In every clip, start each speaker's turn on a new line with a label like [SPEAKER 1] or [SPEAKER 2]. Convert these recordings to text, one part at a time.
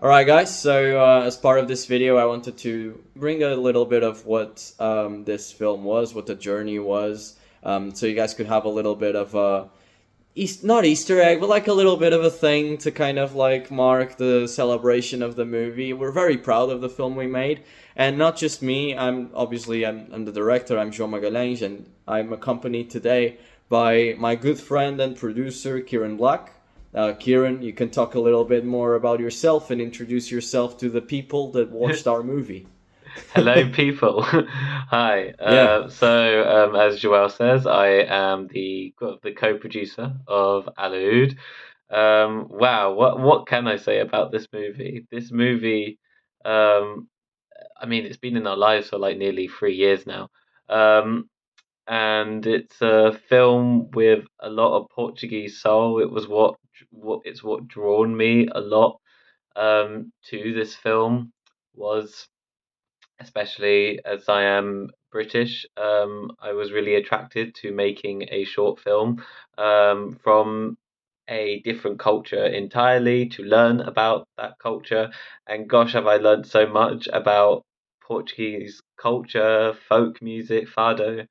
[SPEAKER 1] All right, guys. So, as part of this video, I wanted to bring a little bit of what this film was, what the journey was, so you guys could have a little bit of not Easter egg, but like a little bit of a thing to kind of like mark the celebration of the movie. We're very proud of the film we made, and not just me. I'm the director. I'm João Magalhães, and I'm accompanied today by my good friend and producer Kieran Black. Kieran, you can talk a little bit more about yourself and introduce yourself to the people that watched our movie.
[SPEAKER 2] Hello, people. Hi.
[SPEAKER 1] Yeah.
[SPEAKER 2] As Joel says, I am the co-producer of Alaúde. Wow, what can I say about this movie? This movie, um, I mean, it's been in our lives for like nearly 3 years now. Um, and it's a film with a lot of Portuguese soul. It was what drawn me a lot to this film was especially as I am British, I was really attracted to making a short film from a different culture entirely to learn about that culture. And gosh, have I learned so much about Portuguese culture, folk music, fado,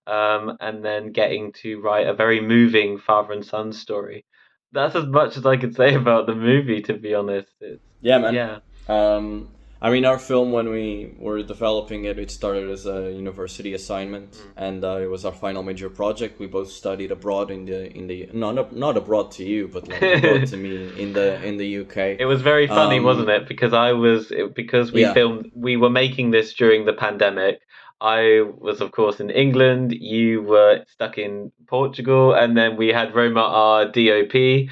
[SPEAKER 2] and then getting to write a very moving father and son story. That's as much as I could say about the movie, to be honest. It's
[SPEAKER 1] Yeah, man.
[SPEAKER 2] yeah.
[SPEAKER 1] Um, I mean, our film when we were developing it, it started as a university assignment,
[SPEAKER 2] Mm.
[SPEAKER 1] and it was our final major project. We both studied abroad in the not abroad to you, but like abroad to me in the UK.
[SPEAKER 2] It was very funny, wasn't
[SPEAKER 1] Um,
[SPEAKER 2] it? Because
[SPEAKER 1] yeah,
[SPEAKER 2] we were making this during the pandemic. I was, of course, in England. You were stuck in Portugal, and then we had Roma, our DOP,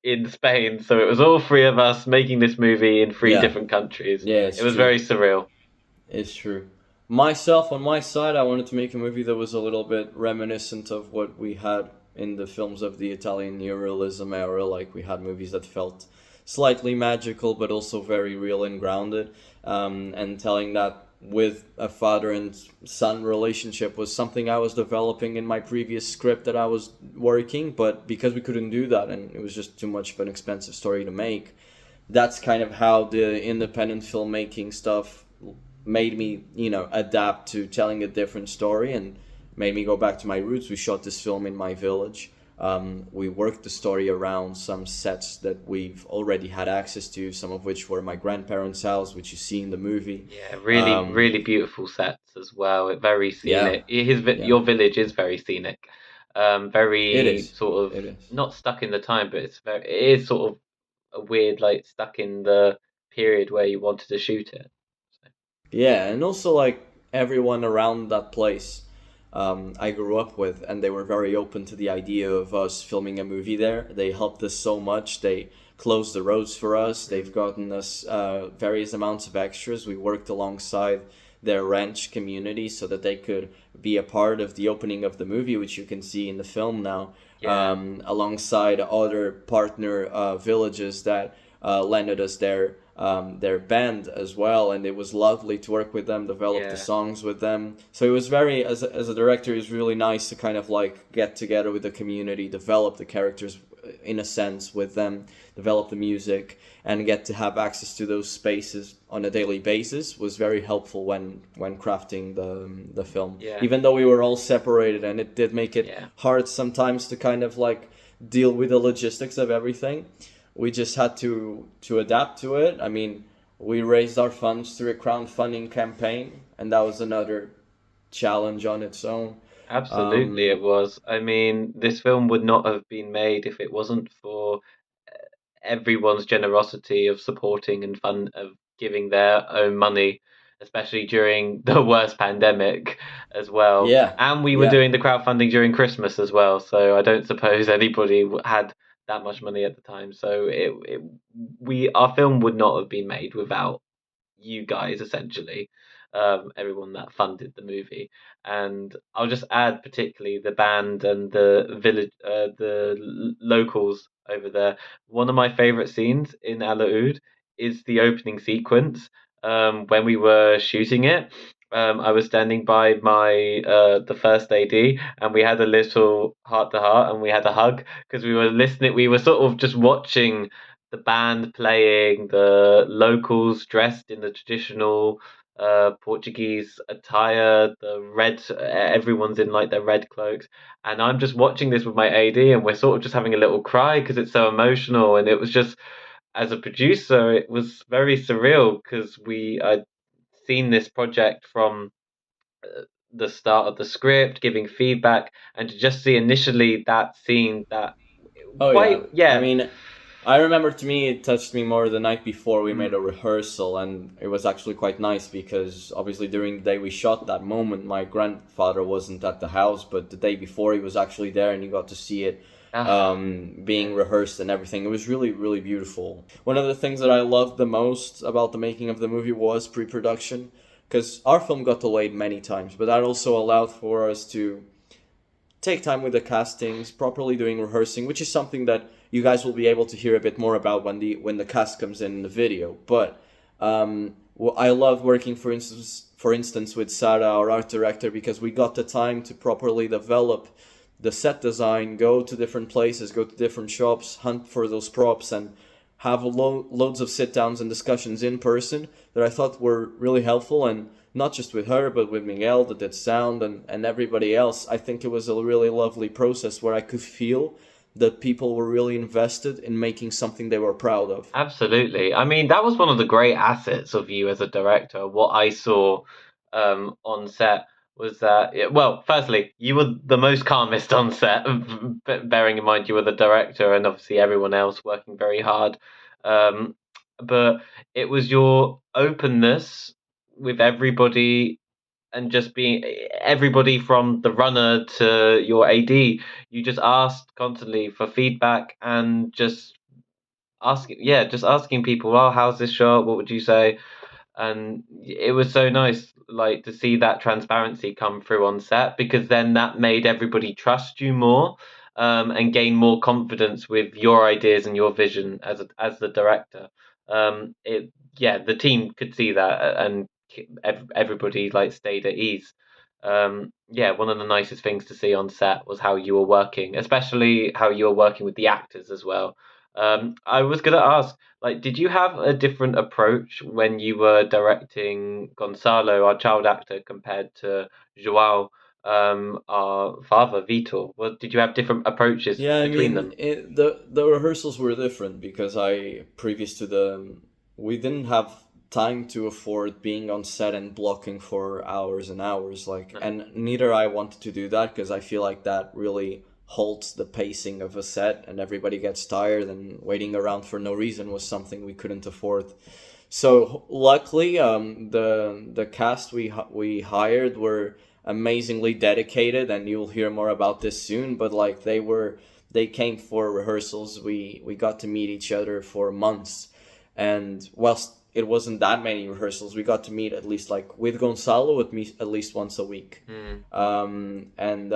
[SPEAKER 2] in Spain. So it was all three of us making this movie in three
[SPEAKER 1] yeah,
[SPEAKER 2] different countries.
[SPEAKER 1] yeah.
[SPEAKER 2] It
[SPEAKER 1] It's
[SPEAKER 2] was
[SPEAKER 1] true.
[SPEAKER 2] very surreal.
[SPEAKER 1] It's true. Myself, on my side, I wanted to make a movie that was a little bit reminiscent of what we had in the films of the Italian neorealism era. Like we had movies that felt slightly magical, but also very real and grounded. And telling that with a father and son relationship was something I was developing in my previous script that I was working. But because we couldn't do that, and it was just too much of an expensive story to make, that's kind of how the independent filmmaking stuff made me, adapt to telling a different story and made me go back to my roots. We shot this film in my village. We worked the story around some sets that we've already had access to, some of which were my grandparents' house, which you see in the movie.
[SPEAKER 2] Yeah, really,
[SPEAKER 1] Um,
[SPEAKER 2] really beautiful sets as well. Very
[SPEAKER 1] yeah,
[SPEAKER 2] scenic.
[SPEAKER 1] yeah,
[SPEAKER 2] Your village is very scenic.
[SPEAKER 1] it
[SPEAKER 2] Very
[SPEAKER 1] is.
[SPEAKER 2] sort of
[SPEAKER 1] It is.
[SPEAKER 2] not stuck in the time, but it is sort of a weird, like stuck in the period where you wanted to shoot it. So,
[SPEAKER 1] Yeah, and also like everyone around that place I grew up with, and they were very open to the idea of us filming a movie there. They helped us so much. They closed the roads for us. They've
[SPEAKER 2] mm,
[SPEAKER 1] gotten us various amounts of extras. We worked alongside their ranch community so that they could be a part of the opening of the movie, which you can see in the film now,
[SPEAKER 2] yeah,
[SPEAKER 1] alongside other partner villages that lended us their band as well, and it was lovely to work with them, develop the
[SPEAKER 2] yeah,
[SPEAKER 1] songs with them. So it was very, as a director, it was really nice to kind of like get together with the community, develop the characters in a sense with them, develop the music, and get to have access to those spaces on a daily basis was very helpful when crafting the film.
[SPEAKER 2] yeah,
[SPEAKER 1] Even though we were all separated, and it did make it
[SPEAKER 2] yeah.
[SPEAKER 1] hard sometimes to kind of like deal with the logistics of everything. We just had to adapt to it. I mean, we raised our funds through a crowdfunding campaign, and that was another challenge on its own.
[SPEAKER 2] Absolutely, it
[SPEAKER 1] Um,
[SPEAKER 2] was. I mean, this film would not have been made if it wasn't for everyone's generosity of supporting and fun of giving their own money, especially during the worst pandemic as well.
[SPEAKER 1] yeah,
[SPEAKER 2] And we were
[SPEAKER 1] yeah,
[SPEAKER 2] doing the crowdfunding during Christmas as well, so I don't suppose anybody had that much money at the time. So we our film would not have been made without you guys essentially, everyone that funded the movie. And I'll just add particularly the band and the village, locals over there. One of my favorite scenes in Alaoud is the opening sequence. When we were shooting it, I was standing by my the first AD, and we had a little heart to heart, and we had a hug because we were listening. We were sort of just watching the band playing, the locals dressed in the traditional Portuguese attire, the red, everyone's in like their red cloaks, and I'm just watching this with my AD, and we're sort of just having a little cry because it's so emotional, and it was just, as a producer, it was very surreal because I'd seen this project from the start of the script, giving feedback, and to just see initially that scene that
[SPEAKER 1] Oh
[SPEAKER 2] quite,
[SPEAKER 1] yeah. I
[SPEAKER 2] yeah.
[SPEAKER 1] mean, I remember, to me it touched me more the night before we made a
[SPEAKER 2] Mm.
[SPEAKER 1] rehearsal, and it was actually quite nice because obviously during the day we shot that moment, my grandfather wasn't at the house, but the day before he was actually there, and you got to see it
[SPEAKER 2] Ah,
[SPEAKER 1] being
[SPEAKER 2] yeah.
[SPEAKER 1] rehearsed and everything. It was really, really beautiful. One of the things that I loved the most about the making of the movie was pre-production, because our film got delayed many times, but that also allowed for us to take time with the castings, properly doing rehearsing, which is something that you guys will be able to hear a bit more about when the cast comes in the video. But I love working, for instance, with Sarah, our art director, because we got the time to properly develop the set design, go to different places, go to different shops, hunt for those props, and have loads of sit downs and discussions in person that I thought were really helpful. And not just with her, but with Miguel that did sound, and everybody else. I think it was a really lovely process where I could feel that people were really invested in making something they were proud of.
[SPEAKER 2] Absolutely. I mean, that was one of the great assets of you as a director. What I saw on set was that, well, firstly, you were the most calmest on set, bearing in mind you were the director and obviously everyone else working very hard. Um, but it was your openness with everybody and just being everybody from the runner to your AD. You just asked constantly for feedback and just asking people, "Oh, how's this shot? What would you say?" And it was so nice, like to see that transparency come through on set because then that made everybody trust you more, and gain more confidence with your ideas and your vision as the director. It Yeah, the team could see that, and everybody like stayed at ease. Yeah, one of the nicest things to see on set was how you were working, especially how you were working with the actors as well. I was gonna ask, like, did you have a different approach when you were directing Gonçalo, our child actor, compared to João, our father, Vitor? Did you have different approaches
[SPEAKER 1] Yeah, I
[SPEAKER 2] between
[SPEAKER 1] mean,
[SPEAKER 2] them?
[SPEAKER 1] the rehearsals were different because previous to we didn't have time to afford being on set and blocking for hours and hours. Like,
[SPEAKER 2] No.
[SPEAKER 1] and neither I wanted to do that because I feel like that really halts the pacing of a set and everybody gets tired, and waiting around for no reason was something we couldn't afford. So luckily, the cast we hired were amazingly dedicated, and you'll hear more about this soon. But like they came for rehearsals. We got to meet each other for months, and whilst it wasn't that many rehearsals, we got to meet at least, like with Gonçalo, with me at least once a week.
[SPEAKER 2] Mm.
[SPEAKER 1] And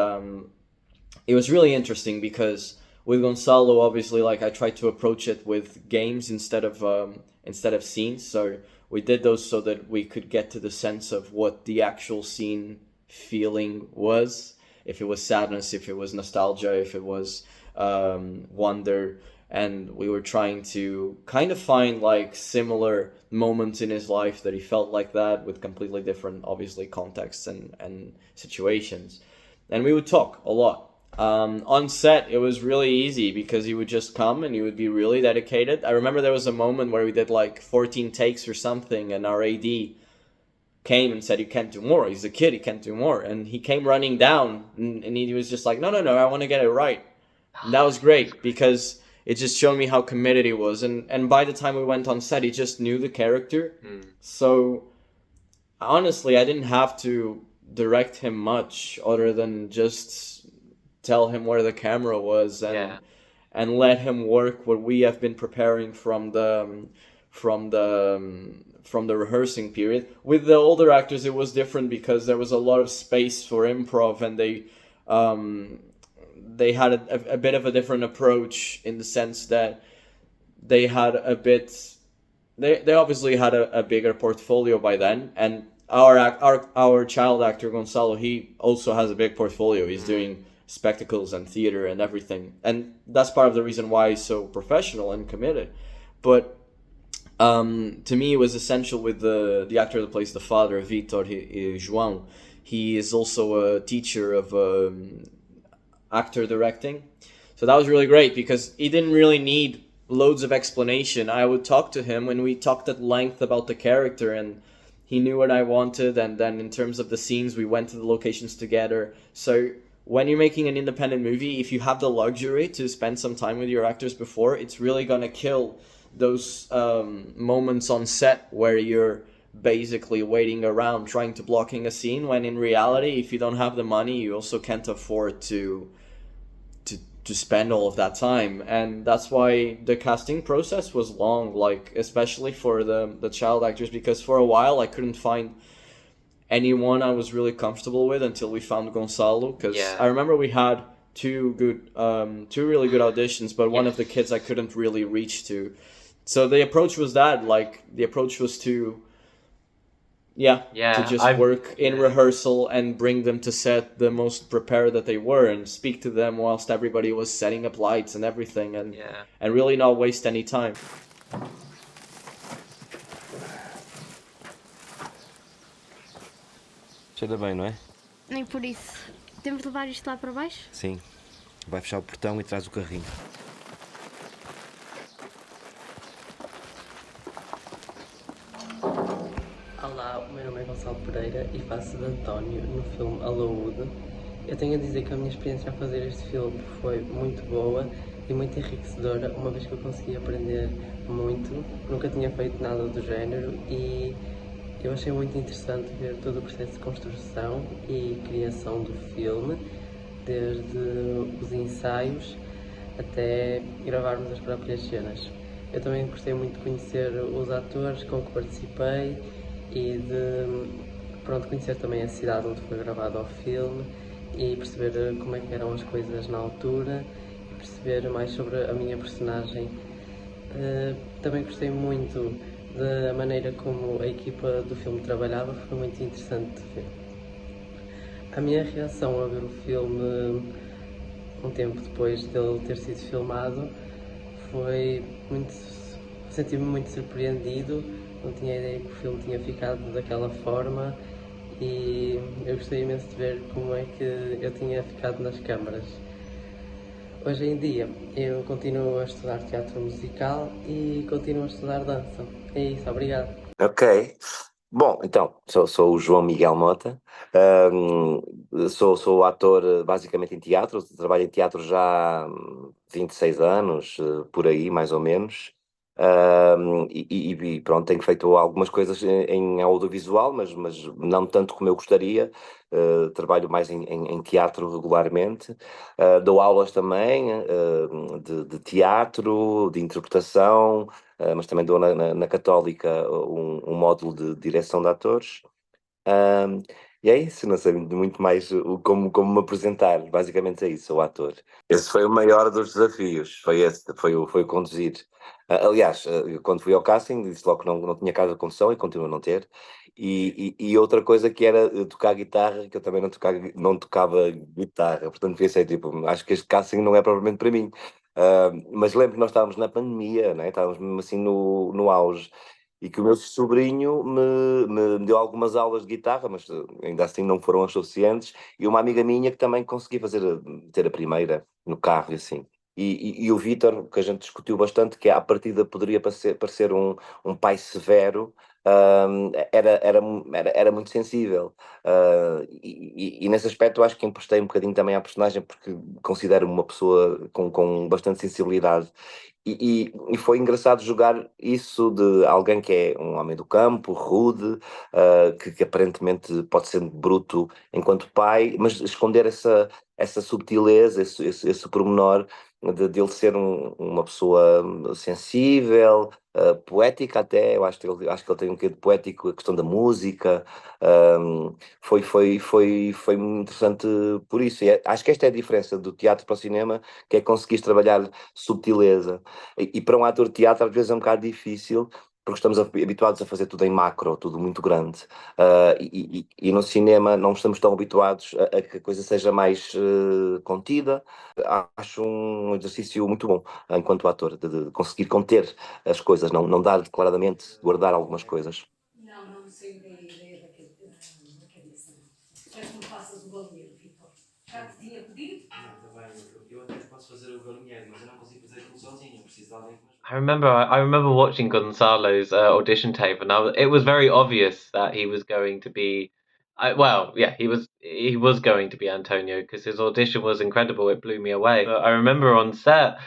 [SPEAKER 1] It was really interesting because with Gonçalo, obviously, like I tried to approach it with games instead of scenes. So we did those so that we could get to the sense of what the actual scene feeling was. If it was sadness, if it was nostalgia, if it was wonder, and we were trying to kind of find like similar moments in his life that he felt like that, with completely different, obviously, contexts and situations. And we would talk a lot. On set, it was really easy because he would just come and he would be really dedicated. I remember there was a moment where we did like 14 takes or something, and our AD came and said, "You can't do more. He's a kid. He can't do more." And he came running down, and he was just like, "No, no, no. I want to get it right." And that was great because it just showed me how committed he was. And by the time we went on set, he just knew the character.
[SPEAKER 2] Mm.
[SPEAKER 1] So honestly, I didn't have to direct him much other than just tell him where the camera was,
[SPEAKER 2] Yeah.
[SPEAKER 1] and let him work what we have been preparing from the rehearsing period. With the older actors, it was different because there was a lot of space for improv, and they had a bit of a different approach in the sense that they had a bit. They obviously had a bigger portfolio by then, and our child actor Gonçalo, he also has a big portfolio. He's
[SPEAKER 2] Mm.
[SPEAKER 1] doing spectacles and theater and everything, and that's part of the reason why he's so professional and committed. But to me, it was essential with the actor that plays the father, Vitor João. He is also a teacher of actor directing. So that was really great because he didn't really need loads of explanation. I would talk to him when we talked at length about the character, and he knew what I wanted. And then in terms of the scenes, we went to the locations together. So when you're making an independent movie, if you have the luxury to spend some time with your actors before, it's really gonna kill those moments on set where you're basically waiting around trying to blocking a scene, when in reality, if you don't have the money, you also can't afford to spend all of that time. And that's why the casting process was long, like especially for the child actors, because for a while I couldn't find anyone I was really comfortable with until we found Gonçalo, because I remember we had two really good auditions, but one of the kids I couldn't really reach to. So the approach was that, like, the approach was to just work in rehearsal and bring them to set the most prepared that they were, and speak to them whilst everybody was setting up lights and everything, and really not waste any time.
[SPEAKER 3] Cheira bem, não é?
[SPEAKER 4] Nem por isso. Temos de levar isto lá para baixo?
[SPEAKER 3] Sim. Vai fechar o portão e traz o carrinho.
[SPEAKER 5] Olá, o meu nome é Gonçalo Pereira e faço de António no filme Alaúde. Eu tenho a dizer que a minha experiência a fazer este filme foi muito boa e muito enriquecedora, uma vez que eu consegui aprender muito. Nunca tinha feito nada do género e eu achei muito interessante ver todo o processo de construção e criação do filme, desde os ensaios até gravarmos as próprias cenas. Eu também gostei muito de conhecer os atores com que participei e de conhecer também a cidade onde foi gravado o filme e perceber como é que eram as coisas na altura e perceber mais sobre a minha personagem. Também gostei muito da maneira como a equipa do filme trabalhava, foi muito interessante de ver. A minha reação a ver o filme um tempo depois dele ter sido filmado foi muito... senti-me muito surpreendido, não tinha ideia que o filme tinha ficado daquela forma e eu gostei imenso de ver como é que eu tinha ficado nas câmaras. Hoje em dia eu continuo a estudar teatro musical e continuo a estudar dança. É isso, obrigado.
[SPEAKER 6] Ok. Bom, então, sou o João Miguel Mota, sou ator basicamente em teatro, trabalho em teatro já há 26 anos, por aí mais ou menos, e pronto, tenho feito algumas coisas em audiovisual, mas não tanto como eu gostaria. Trabalho mais em teatro regularmente, dou aulas também de teatro, de interpretação, mas também dou na Católica um módulo de direção de atores. E é isso, não sei muito mais como me apresentar, basicamente é isso, sou ator. Esse foi o maior dos desafios, foi o conduzir. Aliás, quando fui ao casting, disse logo que não tinha casa de condução e continuo a não ter. E outra coisa que era tocar guitarra, que eu também não tocava guitarra, portanto pensei, tipo, acho que este casting não é propriamente para mim. Mas lembro que nós estávamos na pandemia, né? Estávamos mesmo assim no auge, e que o meu sobrinho me deu algumas aulas de guitarra, mas ainda assim não foram as suficientes, e uma amiga minha que também consegui ter a primeira no carro e assim. E o Vítor, que a gente discutiu bastante, que à partida poderia parecer um pai severo, era muito sensível. E nesse aspecto eu acho que emprestei um bocadinho também à personagem, porque considero-me uma pessoa com bastante sensibilidade. E foi engraçado jogar isso de alguém que é um homem do campo, rude, que aparentemente pode ser bruto enquanto pai, mas esconder essa subtileza, esse pormenor de ele ser uma pessoa sensível, poética até. Eu acho que ele tem um quê de poético, a questão da música. Foi muito interessante por isso. Acho que esta é a diferença do teatro para o cinema, que é conseguir trabalhar subtileza. E para um ator de teatro às vezes é um bocado difícil, porque estamos habituados a fazer tudo em macro, tudo muito grande. E no cinema não estamos tão habituados a que a coisa seja mais contida. Acho um exercício muito bom enquanto ator, de conseguir conter as coisas, não dar declaradamente, guardar algumas coisas.
[SPEAKER 7] Não sei bem a ideia da cabeça. Quero que me faças o galinheiro, Vitor. Já te tinha pedido?
[SPEAKER 3] Não, tá bem, eu até posso fazer o galinheiro, mas eu não consigo fazer aquilo sozinho, eu preciso de alguém que me ajude.
[SPEAKER 2] I remember watching Gonçalo's audition tape, and it was very obvious that he was going to be, he was going to be Antonio because his audition was incredible. It blew me away. But I remember on set,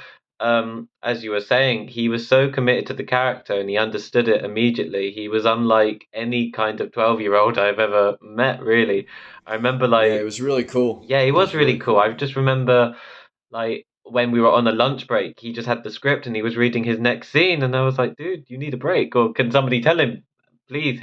[SPEAKER 2] as you were saying, he was so committed to the character and he understood it immediately. He was unlike any kind of 12-year-old I've ever met. Really, I remember
[SPEAKER 1] Yeah, it was really cool.
[SPEAKER 2] yeah, he
[SPEAKER 1] It
[SPEAKER 2] was really cool. I just remember like when we were on a lunch break, he just had the script and he was reading his next scene, and I was like, dude, you need a break, or can somebody tell him, please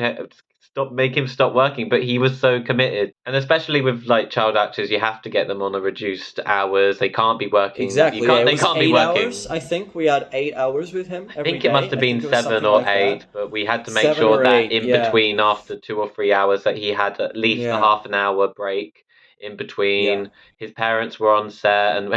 [SPEAKER 2] make him stop working? But he was so committed, and especially with like child actors, you have to get them on a reduced hours. They can't be working.
[SPEAKER 1] Exactly.
[SPEAKER 2] They
[SPEAKER 1] It was
[SPEAKER 2] can't be
[SPEAKER 1] 8
[SPEAKER 2] working.
[SPEAKER 1] hours. I think we had 8 hours with him.
[SPEAKER 2] I think it must have been 7 or 8, but we had to make
[SPEAKER 1] 7
[SPEAKER 2] sure
[SPEAKER 1] or
[SPEAKER 2] that
[SPEAKER 1] 8,
[SPEAKER 2] in
[SPEAKER 1] yeah.
[SPEAKER 2] between, after 2 or 3 hours, that he had at least a
[SPEAKER 1] Yeah.
[SPEAKER 2] half an hour break in between.
[SPEAKER 1] Yeah.
[SPEAKER 2] His parents were on set, and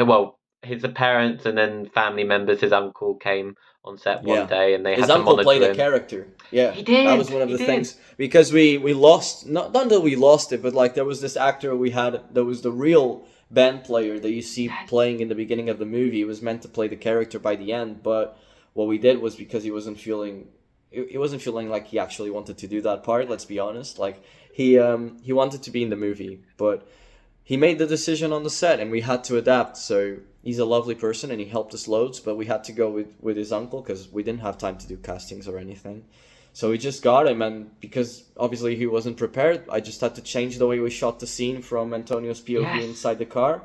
[SPEAKER 2] his parents and then family members. His uncle came on set one day, and they
[SPEAKER 1] His
[SPEAKER 2] had to
[SPEAKER 1] uncle
[SPEAKER 2] monitor
[SPEAKER 1] played
[SPEAKER 2] him.
[SPEAKER 1] a character. Yeah,
[SPEAKER 2] He did.
[SPEAKER 1] That was one of the things, because we lost, not that we lost it, but like there was this actor we had that was the real band player that you see playing in the beginning of the movie. He was meant to play the character by the end, but what we did was, because he wasn't feeling like he actually wanted to do that part. Let's be honest. Like he wanted to be in the movie, but he made the decision on the set, and we had to adapt. So he's a lovely person, and he helped us loads, but we had to go with his uncle because we didn't have time to do castings or anything. So we just got him, and because obviously he wasn't prepared, I just had to change the way we shot the scene from Antonio's POV inside the car,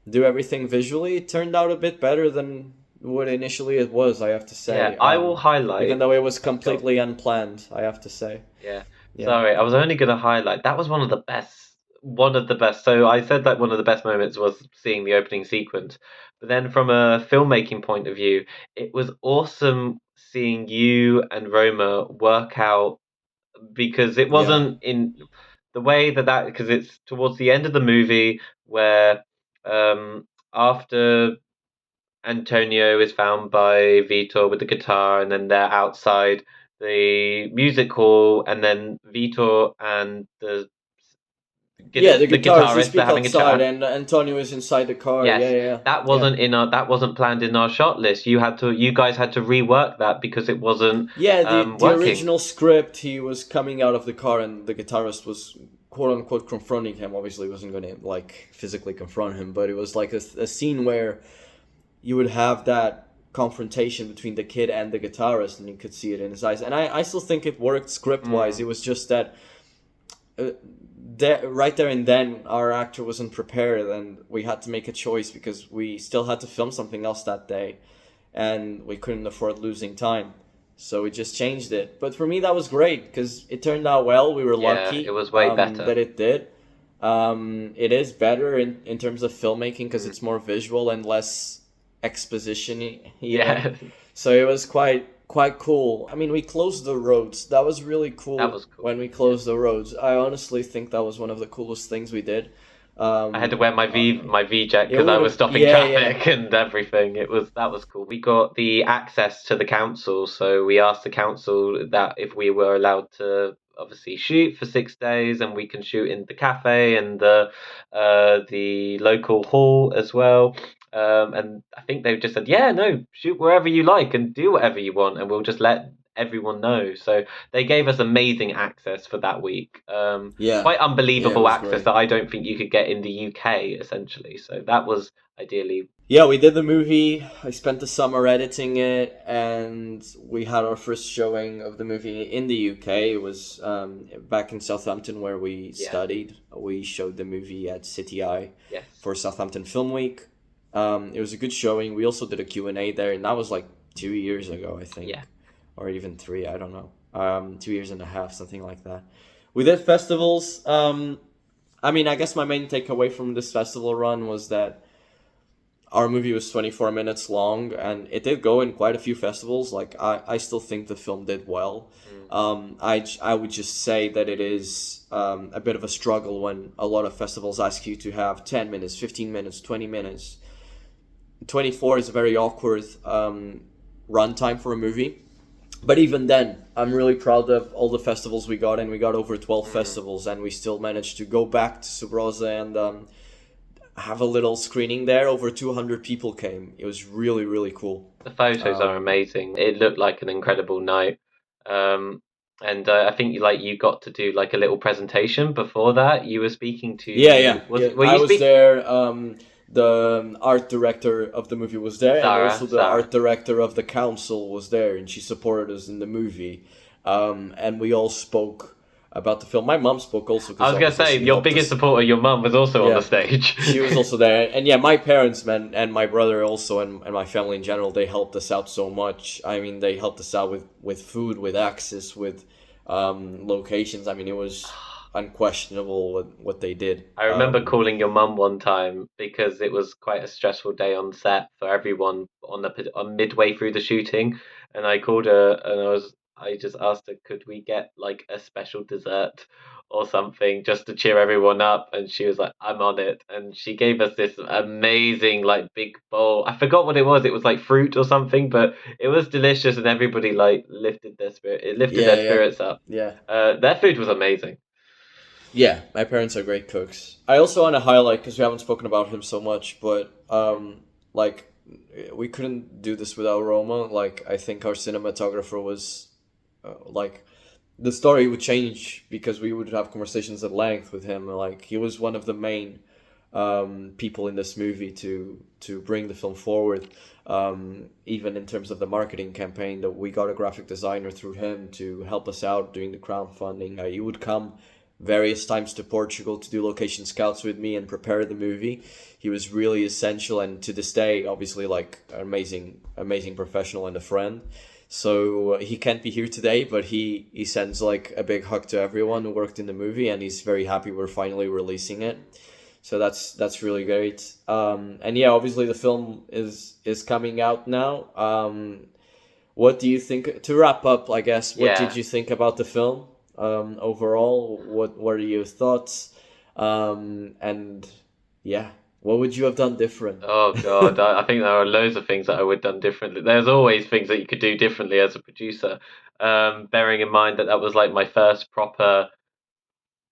[SPEAKER 1] do everything visually. It turned out a bit better than what initially it was, I have to say.
[SPEAKER 2] Yeah, I will highlight,
[SPEAKER 1] even though it was completely unplanned, I have to say.
[SPEAKER 2] Yeah. Sorry, I was only going to highlight, that was one of the best. So I said that one of the best moments was seeing the opening sequence. But then from a filmmaking point of view, it was awesome seeing you and Roma work out, because it wasn't in the way that because it's towards the end of the movie where after Antonio is found by Vitor with the guitar, and then they're outside the music hall, and then Vitor and the
[SPEAKER 1] guitarist, we speak
[SPEAKER 2] having
[SPEAKER 1] outside,
[SPEAKER 2] a chat.
[SPEAKER 1] and Antonio is inside the car.
[SPEAKER 2] Yes,
[SPEAKER 1] Yeah.
[SPEAKER 2] That wasn't planned in our shot list. You guys had to rework that because it wasn't.
[SPEAKER 1] The
[SPEAKER 2] working.
[SPEAKER 1] original script, he was coming out of the car, and the guitarist was quote unquote confronting him. Obviously, he wasn't going to like physically confront him, but it was like a scene where you would have that confrontation between the kid and the guitarist, and you could see it in his eyes. And I still think it worked script wise. It was just that. Right there and then, our actor wasn't prepared, and we had to make a choice because we still had to film something else that day, and we couldn't afford losing time, so we just changed it. But for me, that was great because it turned out well. We were lucky.
[SPEAKER 2] It was way better
[SPEAKER 1] that it did. It is better in terms of filmmaking because it's more visual and less exposition-y.
[SPEAKER 2] Yeah.
[SPEAKER 1] So it was quite cool. I mean, we closed the roads. That was really cool.
[SPEAKER 2] That was cool.
[SPEAKER 1] When we closed the roads. I honestly think that was one of the coolest things we did.
[SPEAKER 2] I had to wear my V jacket because I was stopping traffic and everything. That was cool. We got the access to the council, so we asked the council that if we were allowed to obviously shoot for 6 days, and we can shoot in the cafe and the local hall as well. And I think they just said, shoot wherever you like and do whatever you want, and we'll just let everyone know. So they gave us amazing access for that week. Quite unbelievable access that I don't think you could get in the UK, essentially. So that was ideally. Yeah,
[SPEAKER 1] we did the movie. I spent the summer editing it, and we had our first showing of the movie in the UK. It was back in Southampton where we studied. We showed the movie at City Eye for Southampton Film Week. It was a good showing. We also did a Q&A there, and that was like 2 years ago, I think. Or even 3, I don't know. 2 years and a half, something like that. We did festivals. I mean, I guess my main takeaway from this festival run was that our movie was 24 minutes long, and it did go in quite a few festivals. Like, I still think the film did well. I would just say that it is a bit of a struggle when a lot of festivals ask you to have 10 minutes, 15 minutes, 20 minutes. 24 is a very awkward runtime for a movie. But even then, I'm really proud of all the festivals we got, and we got over 12 festivals, and we still managed to go back to Subrosa and have a little screening there. Over 200 people came. It was really, really cool.
[SPEAKER 2] The photos are amazing. It looked like an incredible night. And I think you got to do like a little presentation before that. You were speaking to Were
[SPEAKER 1] I
[SPEAKER 2] you
[SPEAKER 1] was there. The art director of the movie was there, and also the
[SPEAKER 2] Sarah.
[SPEAKER 1] art director of the council was there, and she supported us in the movie. And we all spoke about the film. My mom spoke also.
[SPEAKER 2] I was gonna say your biggest supporter, your mum, was also on the stage.
[SPEAKER 1] She was also there, and yeah, my parents, man, and my brother also, and my family in general, they helped us out so much. I mean, they helped us out with food, with access, with locations. I mean, it was unquestionable what they did.
[SPEAKER 2] I remember calling your mum one time because it was quite a stressful day on set for everyone on midway through the shooting, and I called her and I just asked her, could we get like a special dessert or something just to cheer everyone up, and she was like, I'm on it, and she gave us this amazing like big bowl. I forgot what it was. It was like fruit or something, but it was delicious, and everybody like lifted their spirit. It lifted their spirits up.
[SPEAKER 1] Yeah.
[SPEAKER 2] Their food was amazing.
[SPEAKER 1] Yeah, my parents are great cooks. I also want to highlight, because we haven't spoken about him so much, but like, we couldn't do this without Roma. Like, I think our cinematographer was like, the story would change because we would have conversations at length with him. Like, he was one of the main people in this movie to bring the film forward. Even in terms of the marketing campaign, that we got a graphic designer through him to help us out doing the crowdfunding. He would come various times to Portugal to do location scouts with me and prepare the movie. He was really essential, and to this day, obviously, like, an amazing professional and a friend. So he can't be here today, but he sends like a big hug to everyone who worked in the movie, and he's very happy we're finally releasing it. So that's really great. And yeah, obviously the film is coming out now. What do you think, to wrap up, I guess, what did you think about the film? Overall, what were your thoughts? And yeah, what would you have done different?
[SPEAKER 2] Oh God, I think there are loads of things that I would have done differently. There's always things that you could do differently as a producer. Bearing in mind that was like my first proper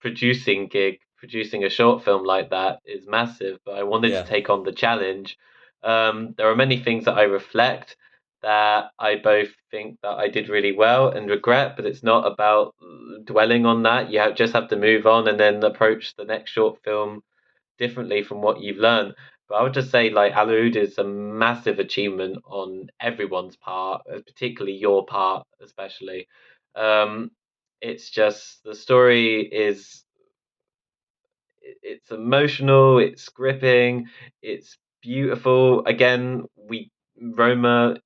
[SPEAKER 2] producing gig. Producing a short film like that is massive, but I wanted to take on the challenge. There are many things that I reflect that I both think that I did really well and regret, but it's not about dwelling on that. You just have to move on and then approach the next short film differently from what you've learned. But I would just say, like, Alaúde is a massive achievement on everyone's part, particularly your part, especially. It's just the story is it's emotional, it's gripping, it's beautiful. Again, Roma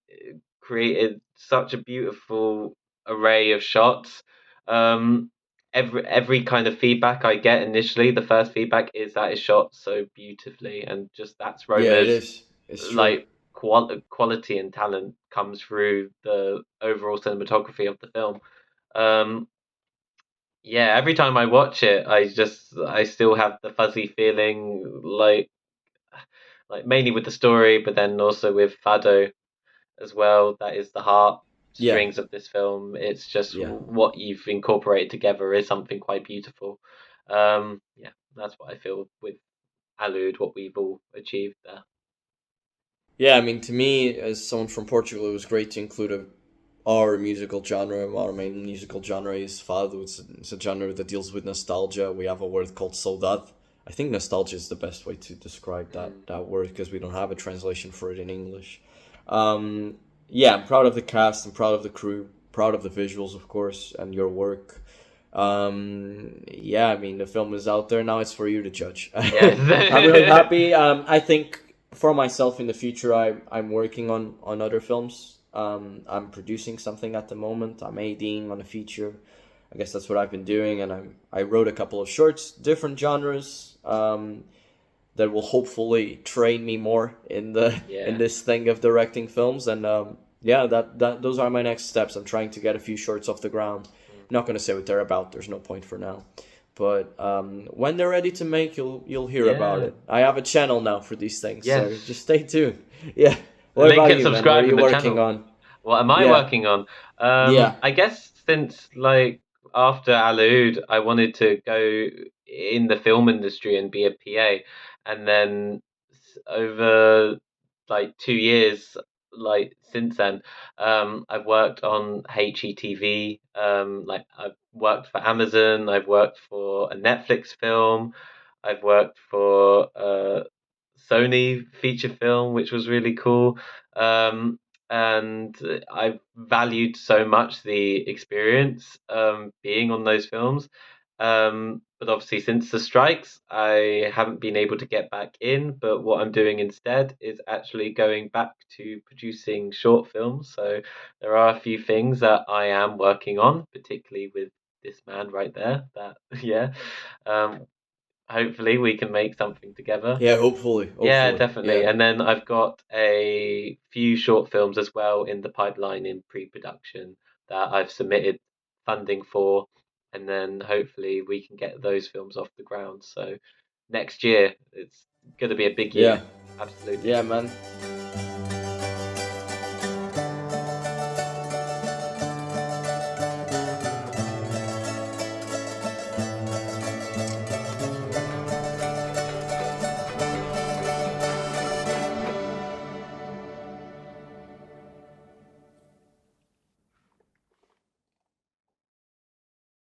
[SPEAKER 2] created such a beautiful array of shots. Every kind of feedback I get initially, the first feedback is that it's shot so beautifully, and just that's Roma's
[SPEAKER 1] it is. It's true.
[SPEAKER 2] like quality and talent comes through the overall cinematography of the film. Yeah, every time I watch it, I still have the fuzzy feeling, like mainly with the story, but then also with Fado as well. That is the heart strings of this film. It's just what you've incorporated together is something quite beautiful. Yeah, that's what I feel with Alaúde, what we've all achieved there.
[SPEAKER 1] Yeah, I mean, to me, as someone from Portugal, it was great to include our musical genre. Our main musical genre is fado. It's a genre that deals with nostalgia. We have a word called saudade. I think nostalgia is the best way to describe that word, because we don't have a translation for it in English. Yeah, I'm proud of the cast. I'm proud of the crew. Proud of the visuals, of course, and your work. Yeah, I mean, the film is out there now. It's for you to judge.
[SPEAKER 2] Yes.
[SPEAKER 1] I'm really happy. I think for myself in the future, I'm working on other films. I'm producing something at the moment. I'm ADing on a feature. I guess that's what I've been doing, and I wrote a couple of shorts, different genres. that will hopefully train me more in
[SPEAKER 2] Yeah.
[SPEAKER 1] this thing of directing films. And yeah, that those are my next steps. I'm trying to get a few shorts off the ground. Not gonna say what they're about. There's no point for now. But when they're ready to make, you'll hear about
[SPEAKER 2] Yeah.
[SPEAKER 1] it. I have a channel now for these things, so
[SPEAKER 2] Yes.
[SPEAKER 1] just stay tuned. Yeah. What
[SPEAKER 2] Link
[SPEAKER 1] about
[SPEAKER 2] and
[SPEAKER 1] you, man? What are
[SPEAKER 2] subscribe
[SPEAKER 1] you
[SPEAKER 2] in the
[SPEAKER 1] working
[SPEAKER 2] channel.
[SPEAKER 1] on?
[SPEAKER 2] What am I
[SPEAKER 1] Yeah.
[SPEAKER 2] working on?
[SPEAKER 1] Yeah.
[SPEAKER 2] I guess since like after Alaúde, I wanted to go in the film industry and be a PA, and then over like 2 years, like since then, I've worked on HETV. Like I've worked for Amazon. I've worked for a Netflix film. I've worked for Sony feature film, which was really cool. Um, and I valued so much the experience being on those films. But obviously, since the strikes, I haven't been able to get back in. But what I'm doing instead is actually going back to producing short films. So there are a few things that I am working on, particularly with this man right there. That yeah, um, hopefully we can make something together.
[SPEAKER 1] Yeah. Hopefully.
[SPEAKER 2] Yeah,
[SPEAKER 1] Hopefully.
[SPEAKER 2] definitely.
[SPEAKER 1] Yeah.
[SPEAKER 2] And then I've got a few short films as well in the pipeline in pre-production that I've submitted funding for, and then hopefully we can get those films off the ground. So next year, it's going to be a big year.
[SPEAKER 1] Yeah.
[SPEAKER 2] Absolutely.
[SPEAKER 1] Yeah, man.